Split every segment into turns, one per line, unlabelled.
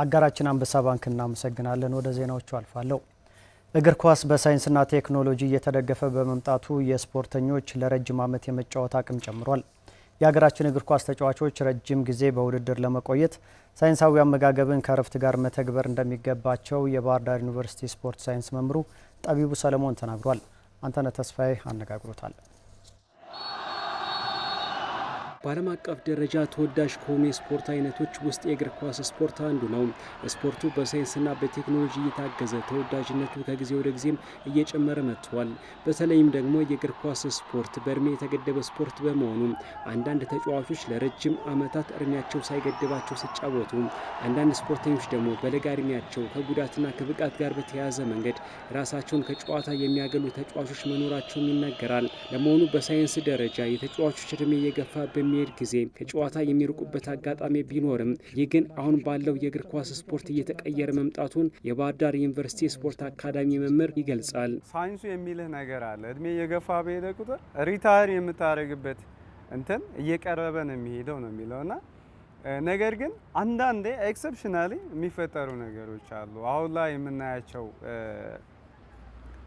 አጋራችን አንበሳ ባንክ እናመሰግናለን። ወደ ዜናዎቹ አልፋለሁ። እግር ኳስ በሳይንስና ቴክኖሎጂ እየተደገፈ በመምጣቱ የስፖርተኞች ለረጅም ዓመት የመጫወት አቅም ጨምሯል። የሀገራችን እግር ኳስ ተጫዋቾች ረጅም ጊዜ በውድድር ለመቆየት ሳይንሳዊ አመጋገብን ከረፍት ጋር መተግበር እንደሚገባቸው የባህር ዳር ዩኒቨርሲቲ ስፖርት ሳይንስ መምህሩ ጠቢቡ ሰለሞን ተናግሯል። አንተነህ ተስፋዬ አነጋግሮታል።
በዓለም አቀፍ ደረጃ ተወዳጅ ከሆኑ የስፖርት አይነቶች ውስጥ የእግር ኳስ ስፖርት አንዱ ነው። ስፖርቱ በሳይንስና በቴክኖሎጂ እየታገዘ ተወዳጅነቱ ከጊዜ ወደ ጊዜም እየጨመረ መጥቷል። በተለይም ደግሞ የእግር ኳስ ስፖርት በእድሜ የተገደበ ስፖርት በመሆኑ አንዳንድ ተጫዋቾች ለረጅም ዓመታት እድሜያቸው ሳይገድባቸው ሲጫወቱ፣ አንዳንድ ስፖርተኞች ደግሞ በለጋ እድሜያቸው ከጉዳትና ከብቃት ጋር በተያያዘ መንገድ ራሳቸውን ከጨዋታ የሚያገሉ ተጫዋቾች መኖራቸውን ይነገራል። ለመሆኑ በሳይንስ ደረጃ የተጫዋቾች እድሜ እየገፋ በሚሄድ ጊዜ ከጨዋታ የሚርቁበት አጋጣሚ ቢኖርም ይህ ግን አሁን ባለው የእግር ኳስ ስፖርት እየተቀየረ መምጣቱን የባህር ዳር ዩኒቨርሲቲ ስፖርት አካዳሚ መምህር ይገልጻል።
ሳይንሱ የሚልህ ነገር አለ። እድሜ የገፋ በሄደ ቁጥር ሪታየር የምታደርግበት እንትን እየቀረበ ነው የሚሄደው ነው የሚለውና ነገር ግን አንዳንዴ ኤክሰፕሽናሊ የሚፈጠሩ ነገሮች አሉ። አሁን ላይ የምናያቸው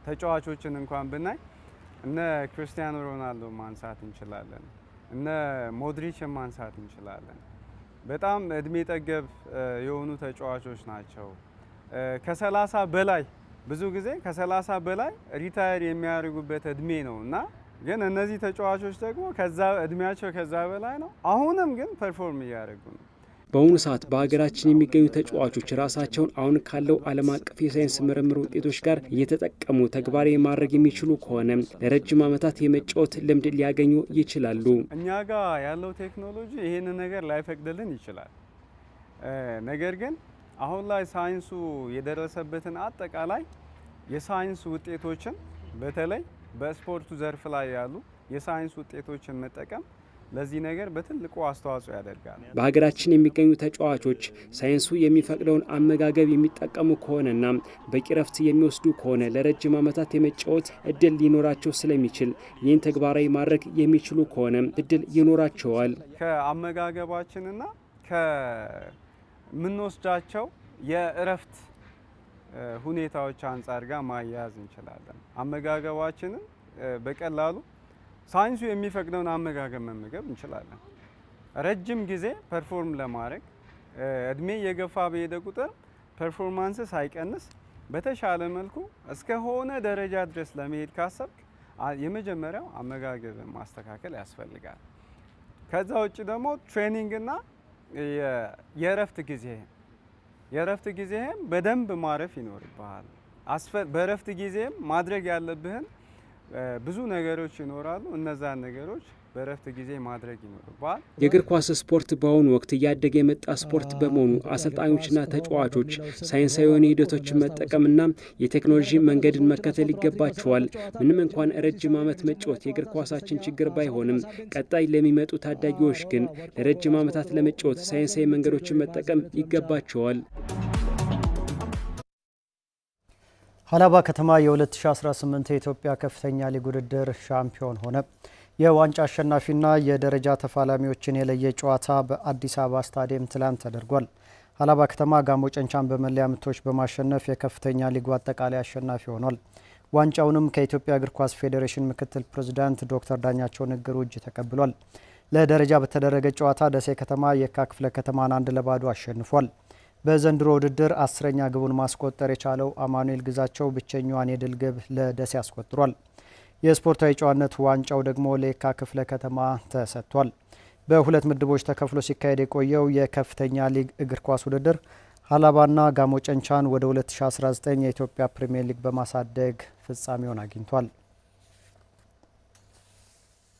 ተጫዋቾችን እንኳን ብናይ እነ ክርስቲያኖ ሮናልዶ ማንሳት እንችላለን። እነ ሞድሪችን ማንሳት እንችላለን። በጣም እድሜ ጠገብ የሆኑ ተጫዋቾች ናቸው። ከ30 በላይ ብዙ ጊዜ ከ30 በላይ ሪታየር የሚያደርጉበት እድሜ ነው እና ግን እነዚህ ተጫዋቾች ደግሞ ከዛ እድሜያቸው ከዛ በላይ ነው። አሁንም ግን ፐርፎርም እያደረጉ ነው።
በአሁኑ ሰዓት በሀገራችን የሚገኙ ተጫዋቾች ራሳቸውን አሁን ካለው ዓለም አቀፍ የሳይንስ ምርምር ውጤቶች ጋር እየተጠቀሙ ተግባራዊ ማድረግ የሚችሉ ከሆነ ለረጅም ዓመታት የመጫወት ልምድ ሊያገኙ ይችላሉ።
እኛ ጋር ያለው ቴክኖሎጂ ይህንን ነገር ላይፈቅድልን ይችላል። ነገር ግን አሁን ላይ ሳይንሱ የደረሰበትን አጠቃላይ የሳይንስ ውጤቶችን በተለይ በስፖርቱ ዘርፍ ላይ ያሉ የሳይንስ ውጤቶችን መጠቀም ለዚህ ነገር በትልቁ አስተዋጽኦ ያደርጋል።
በሀገራችን የሚገኙ ተጫዋቾች ሳይንሱ የሚፈቅደውን አመጋገብ የሚጠቀሙ ከሆነና በቂ ረፍት የሚወስዱ ከሆነ ለረጅም ዓመታት የመጫወት እድል ሊኖራቸው ስለሚችል ይህን ተግባራዊ ማድረግ የሚችሉ ከሆነ እድል ይኖራቸዋል።
ከአመጋገባችንና ከምንወስዳቸው የእረፍት ሁኔታዎች አንጻር ጋር ማያያዝ እንችላለን። አመጋገባችንን በቀላሉ ሳይንሱ የሚፈቅደውን አመጋገብ መመገብ እንችላለን። ረጅም ጊዜ ፐርፎርም ለማድረግ እድሜ የገፋ በሄደ ቁጥር ፐርፎርማንስ ሳይቀንስ በተሻለ መልኩ እስከሆነ ደረጃ ድረስ ለመሄድ ካሰብክ የመጀመሪያው አመጋገብን ማስተካከል ያስፈልጋል። ከዛ ውጭ ደግሞ ትሬኒንግና የእረፍት ጊዜህም በደንብ ማረፍ ይኖርብሃል። በእረፍት ጊዜም ማድረግ ያለብህን ብዙ ነገሮች ይኖራሉ። እነዛን ነገሮች በእረፍት ጊዜ ማድረግ ይኖርባል።
የእግር ኳስ ስፖርት በአሁኑ ወቅት እያደገ የመጣ ስፖርት በመሆኑ አሰልጣኞችና ተጫዋቾች ሳይንሳዊ የሆኑ ሂደቶችን መጠቀምና የቴክኖሎጂ መንገድን መከተል ይገባቸዋል። ምንም እንኳን ረጅም ዓመት መጫወት የእግር ኳሳችን ችግር ባይሆንም ቀጣይ ለሚመጡ ታዳጊዎች ግን ለረጅም ዓመታት ለመጫወት ሳይንሳዊ መንገዶችን መጠቀም ይገባቸዋል።
ሀላባ ከተማ የ2018 የኢትዮጵያ ከፍተኛ ሊግ ውድድር ሻምፒዮን ሆነ። የዋንጫ አሸናፊና የደረጃ ተፋላሚዎችን የለየ ጨዋታ በአዲስ አበባ ስታዲየም ትላንት ተደርጓል። ሀላባ ከተማ ጋሞ ጨንቻን በመለያ ምቶች በማሸነፍ የከፍተኛ ሊጉ አጠቃላይ አሸናፊ ሆኗል። ዋንጫውንም ከኢትዮጵያ እግር ኳስ ፌዴሬሽን ምክትል ፕሬዝዳንት ዶክተር ዳኛቸው ንግሩ እጅ ተቀብሏል። ለደረጃ በተደረገ ጨዋታ ደሴ ከተማ የካ ክፍለ ከተማን 1-0 አሸንፏል። በዘንድሮ ውድድር 10ኛ ግቡን ማስቆጠር የቻለው አማኑኤል ግዛቸው ብቸኛዋን የድል ግብ ለደሴ አስቆጥሯል። የስፖርታዊ ጨዋነት ዋንጫው ደግሞ ለየካ ክፍለ ከተማ ተሰጥቷል። በሁለት ምድቦች ተከፍሎ ሲካሄድ የቆየው የከፍተኛ ሊግ እግር ኳስ ውድድር ሀላባና ጋሞ ጨንቻን ወደ 2019 የኢትዮጵያ ፕሪሚየር ሊግ በማሳደግ ፍጻሜውን አግኝቷል።